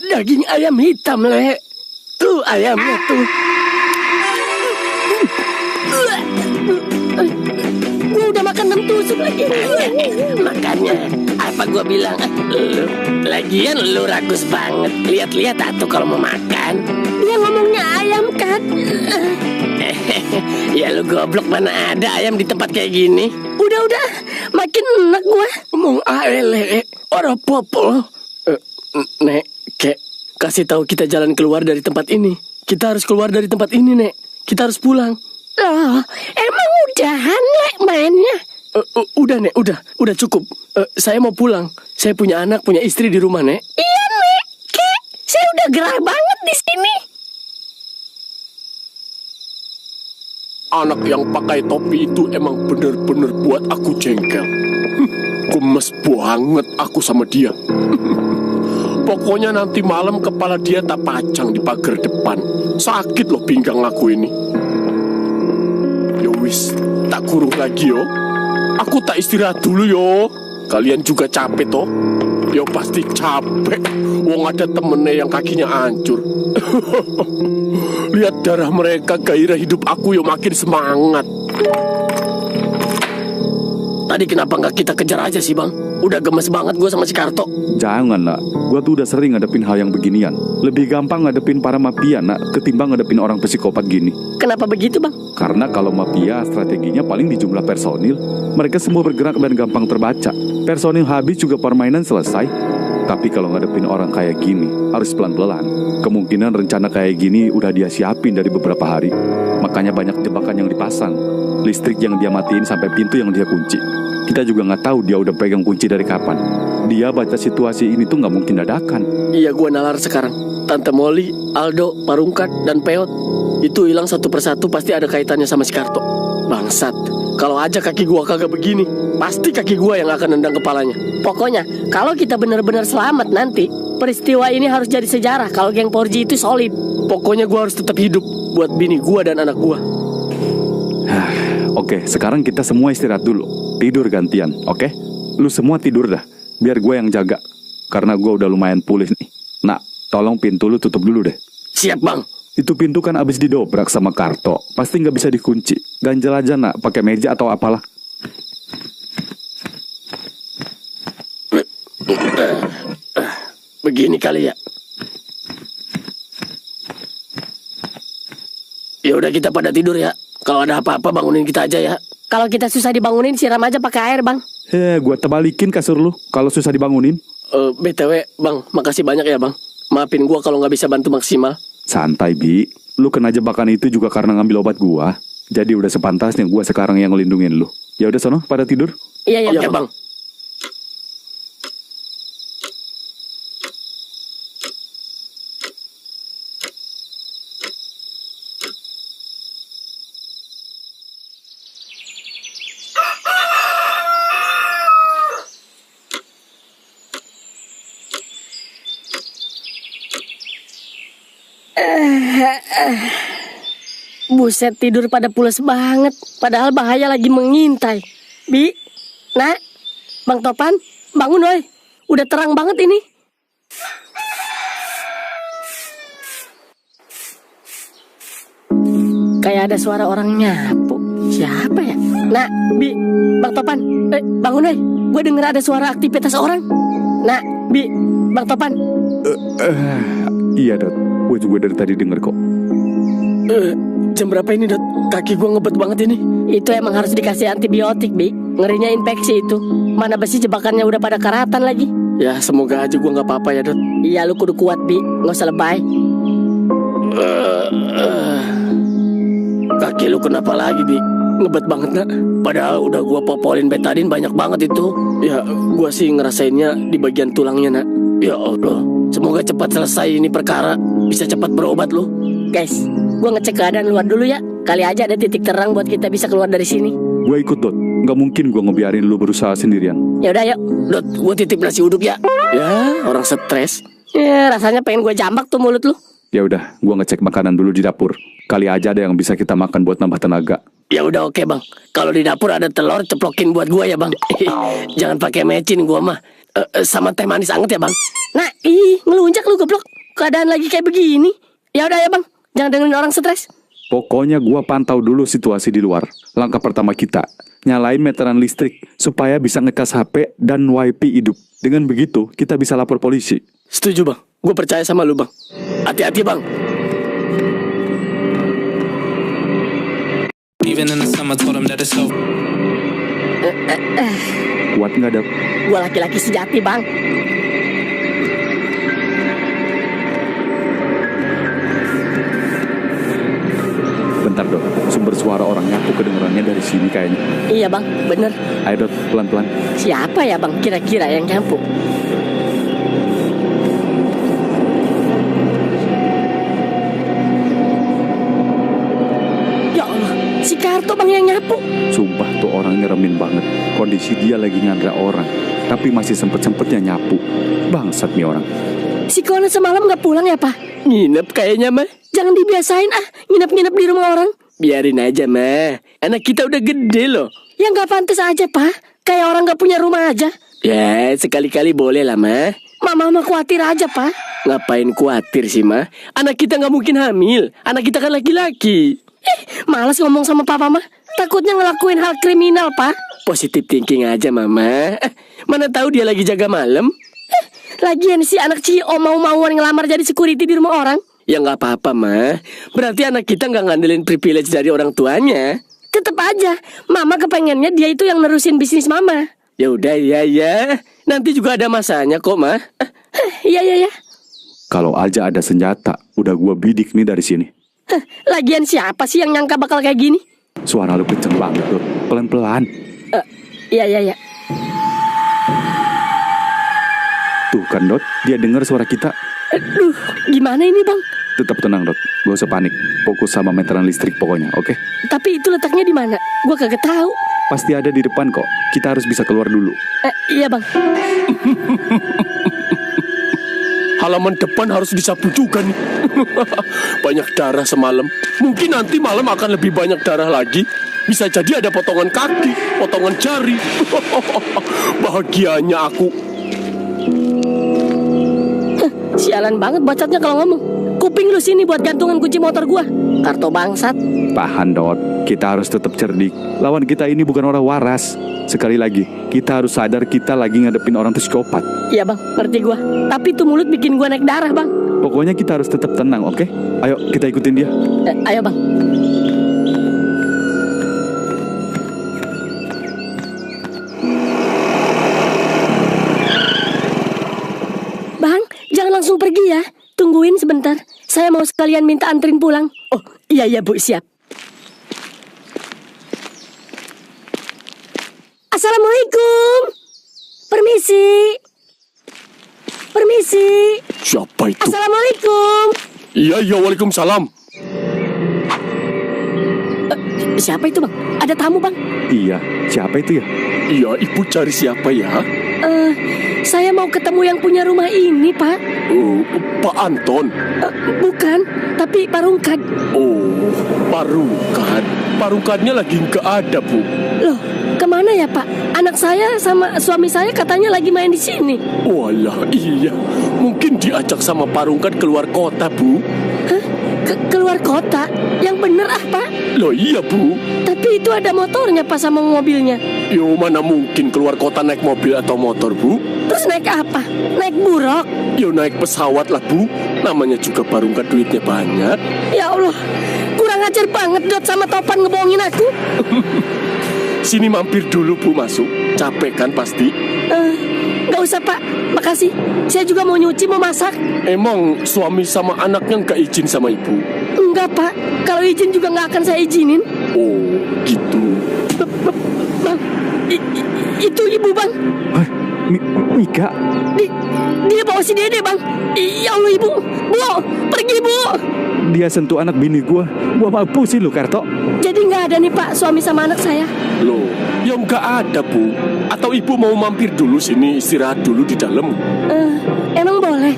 Daging ayam hitam, Le. Tuh ayamnya tuh. Gue udah makan 6 tusuk lagi. Makanya apa gue bilang, lagian lu ragus banget. Lihat-lihat atuh kalau mau makan. Dia ngomongnya ayam kan. Ya lu goblok, mana ada ayam di tempat kayak gini. Udah, makin enak gua. Ngomong aele, orang popo. Nek, kek, kasih tahu kita jalan keluar dari tempat ini. Kita harus keluar dari tempat ini, Nek. Kita harus pulang. Loh, emang udahan, Nek, mainnya? Udah, Nek, udah cukup. Saya mau pulang. Saya punya anak, punya istri di rumah, Nek. Iya, Nek, kek, saya udah gerah banget di sini. Anak yang pakai topi itu emang bener-bener buat aku jengkel. Gemes banget aku sama dia. Pokoknya nanti malam kepala dia tak pajang di pagar depan. Sakit loh pinggang aku ini. Yowis, tak kurung lagi yo. Aku tak istirahat dulu yo. Kalian juga capek toh? Yo pasti capek. Wong ada temennya yang kakinya hancur. Lihat darah mereka, gairah hidup aku yo makin semangat. Tadi kenapa nggak kita kejar aja sih, Bang? Udah gemes banget gue sama si Karto. Jangan, nak. Gue tuh udah sering ngadepin hal yang beginian. Lebih gampang ngadepin para mafia, nak, ketimbang ngadepin orang psikopat gini. Kenapa begitu, Bang? Karena kalau mafia strateginya paling di jumlah personil. Mereka semua bergerak dan gampang terbaca. Personil habis juga permainan selesai. Tapi kalau ngadepin orang kayak gini, harus pelan-pelan. Kemungkinan rencana kayak gini udah dia siapin dari beberapa hari. Makanya banyak jebakan yang dipasang. Listrik yang dia matiin sampai pintu yang dia kunci. Kita juga nggak tahu dia udah pegang kunci dari kapan. Dia baca situasi ini tuh nggak mungkin dadakan. Iya, gue nalar sekarang. Tante Molly, Aldo, Parungkat, dan Peot itu hilang satu persatu, pasti ada kaitannya sama si Karto. Bangsat, kalau aja kaki gua kagak begini, pasti kaki gua yang akan nendang kepalanya. Pokoknya, kalau kita benar-benar selamat nanti, peristiwa ini harus jadi sejarah kalau geng Porji itu solid. Pokoknya gua harus tetap hidup buat bini gua dan anak gua. Oke, sekarang kita semua istirahat dulu. Tidur gantian, oke? Lu semua tidur dah, biar gue yang jaga. Karena gue udah lumayan pulih nih. Nah, tolong pintu lu tutup dulu deh. Siap, Bang. Itu pintu kan abis didobrak sama Karto. Pasti nggak bisa dikunci. Ganjel aja, nak, pakai meja atau apalah. Begini kali ya. Ya udah, kita pada tidur ya. Kalau ada apa-apa bangunin kita aja ya. Kalau kita susah dibangunin, siram aja pakai air, Bang. Gue tebalikin kasur lu kalau susah dibangunin. BTW, Bang, makasih banyak ya, Bang. Maafin gua kalau nggak bisa bantu maksimal. Santai, Bi. Lu kena jebakan itu juga karena ngambil obat gua. Jadi udah sepantasnya gua sekarang yang ngelindungin lu. Ya udah sono, pada tidur. Iya, oke, Bang. Buset, tidur pada pules banget. Padahal bahaya lagi mengintai. Bi, Nak, Bang Topan, bangun woy. Udah terang banget ini. Kayak ada suara orang nyapu. Siapa ya? Nak, Bi, Bang Topan, bangun woy. Gue denger ada suara aktivitas orang. Nak, Bi, Bang Topan. Iya, Dot. Gue juga dari tadi denger kok. Jam berapa ini, Dot? Kaki gue ngebet banget ini. Itu emang harus dikasih antibiotik, Bi. Ngerinya infeksi itu. Mana besi jebakannya udah pada karatan lagi. Ya, semoga aja gue gak apa-apa ya, Dot. Iya, lu kudu kuat, Bi. Gak usah lebay. Kaki lu kenapa lagi, Bi? Ngebet banget, Nak. Padahal udah gue popolin betadin banyak banget itu. Ya, gue sih ngerasainnya di bagian tulangnya, Nak. Ya Allah, semoga cepat selesai ini perkara. Bisa cepat berobat lu. Guys, gue ngecek keadaan luar dulu ya. Kali aja ada titik terang buat kita bisa keluar dari sini. Gue ikut, Dot. Gak mungkin gue ngebiarin lu berusaha sendirian. Ya udah, yuk. Dot, gue titip nasi uduk ya. Ya, orang stres. Ya, rasanya pengen gue jambak tuh mulut lu. Ya udah, gue ngecek makanan dulu di dapur. Kali aja ada yang bisa kita makan buat nambah tenaga. Ya udah, oke, Bang. Kalau di dapur ada telur, ceplokin buat gue ya, Bang. Jangan pakai mecin gue mah. Sama teh manis anget ya bang. Nah, ngelunjak lu goblok. Keadaan lagi kayak begini. Ya udah ya bang, jangan dengerin orang stres. Pokoknya gua pantau dulu situasi di luar. Langkah pertama kita, nyalain meteran listrik supaya bisa ngecas HP dan wifi hidup. Dengan begitu, kita bisa lapor polisi. Setuju bang, gue percaya sama lu bang. Hati-hati bang. Even in the summer, told him that it's so. Kuat nggak, Dap? Gue laki-laki sejati bang. Bentar, Dot. Sumber suara orang nyapu kedengarannya dari sini kayaknya. Iya bang, bener. Ayo, Dot, pelan-pelan. Siapa ya bang kira-kira yang nyapu? Ya Allah, si Karto bang yang nyapu. Sumpah tuh orang nyeremin banget. Kondisi dia lagi ngandra orang, tapi masih sempet-sempetnya nyapu. Bangsat nih orang. Si Kona semalam gak pulang ya pak? Nginep kayaknya mah. Jangan dibiasain nginep-nginep di rumah orang. Biarin aja mah, anak kita udah gede loh. Ya gak pantas aja pak, kayak orang gak punya rumah aja. Ya sekali-kali boleh lah mah. Mama khawatir aja pak. Ngapain khawatir sih mah? Anak kita gak mungkin hamil. Anak kita kan laki-laki. Malas ngomong sama papa mah. Takutnya ngelakuin hal kriminal pak. Positive thinking aja mama. Mana tahu dia lagi jaga malam. Lagian si anak Cio mau-mauan ngelamar jadi security di rumah orang. Ya nggak apa-apa mah. Berarti anak kita nggak ngandelin privilege dari orang tuanya. Tetep aja, mama kepengennya dia itu yang nerusin bisnis mama. Ya udah ya. Nanti juga ada masanya kok mah. Iya. Kalau aja ada senjata, udah gua bidik nih dari sini. Lagian siapa sih yang nyangka bakal kayak gini? Suara lu kenceng banget, Dot. Pelan-pelan. Iya. Tuh kan, Dot, dia dengar suara kita. Aduh, gimana ini bang? Tetap tenang, Dot. Gak usah panik. Fokus sama meteran listrik pokoknya, oke? Tapi itu letaknya di mana? Gua kagak tahu. Pasti ada di depan kok. Kita harus bisa keluar dulu. Iya bang. Halaman depan harus disapu juga nih. Banyak darah semalam. Mungkin nanti malam akan lebih banyak darah lagi. Bisa jadi ada potongan kaki, potongan jari. Bahagianya aku. Sialan banget bacotnya kalau ngomong. Kuping lu sini buat gantungan kunci motor gua. Karto bangsat. Tahan, Dot. Kita harus tetap cerdik. Lawan kita ini bukan orang waras. Sekali lagi, kita harus sadar kita lagi ngadepin orang psikopat. Iya bang, ngerti gua. Tapi tuh mulut bikin gua naik darah bang. Pokoknya kita harus tetap tenang, oke? Ayo, kita ikutin dia. Ayo bang. Bang, jangan langsung pergi ya. Tungguin sebentar. Saya mau sekalian minta anterin pulang. Oh, iya Bu, siap. Assalamualaikum. Permisi. Siapa itu? Assalamualaikum. Iya, waalaikumsalam. Siapa itu bang? Ada tamu bang? Iya, siapa itu ya? Iya, ibu cari siapa ya? Saya mau ketemu yang punya rumah ini pak. Oh, Pak Anton. Bukan, tapi Pak Rungkad. Oh, Pak Rungkad. Pak Rungkadnya lagi nggak ada, Bu. Loh, kemana ya pak? Anak saya sama suami saya katanya lagi main di sini. Walah, iya. Mungkin diajak sama Pak Rungkad keluar kota, Bu. Hah? Keluar kota? Yang bener pak? Loh iya, Bu. Tapi itu ada motornya pak sama mobilnya. Yo, mana mungkin keluar kota naik mobil atau motor, Bu? Terus naik apa? Naik buruk? Yo, naik pesawat lah, Bu. Namanya juga Pak Rungkad, duitnya banyak. Ya Allah, kurang ajar banget Dot sama Topan ngebohongin aku. Sini mampir dulu, Bu, masuk. Capek kan pasti? Gak usah pak, makasih. Saya juga mau nyuci, mau masak. Emang suami sama anaknya nggak izin sama ibu? Enggak pak, kalau izin juga gak akan saya izinin. Oh, gitu. Bang, itu ibu bang. Hah? Mika? Dia bawa si Dede bang. Ya Allah ibu. Bu, pergi bu. Dia sentuh anak bini gua mampu sih lu, Karto. Jadi gak ada nih pak, suami sama anak saya. Loh, ya nggak ada, Bu. Atau ibu mau mampir dulu sini, istirahat dulu di dalam? Emang boleh?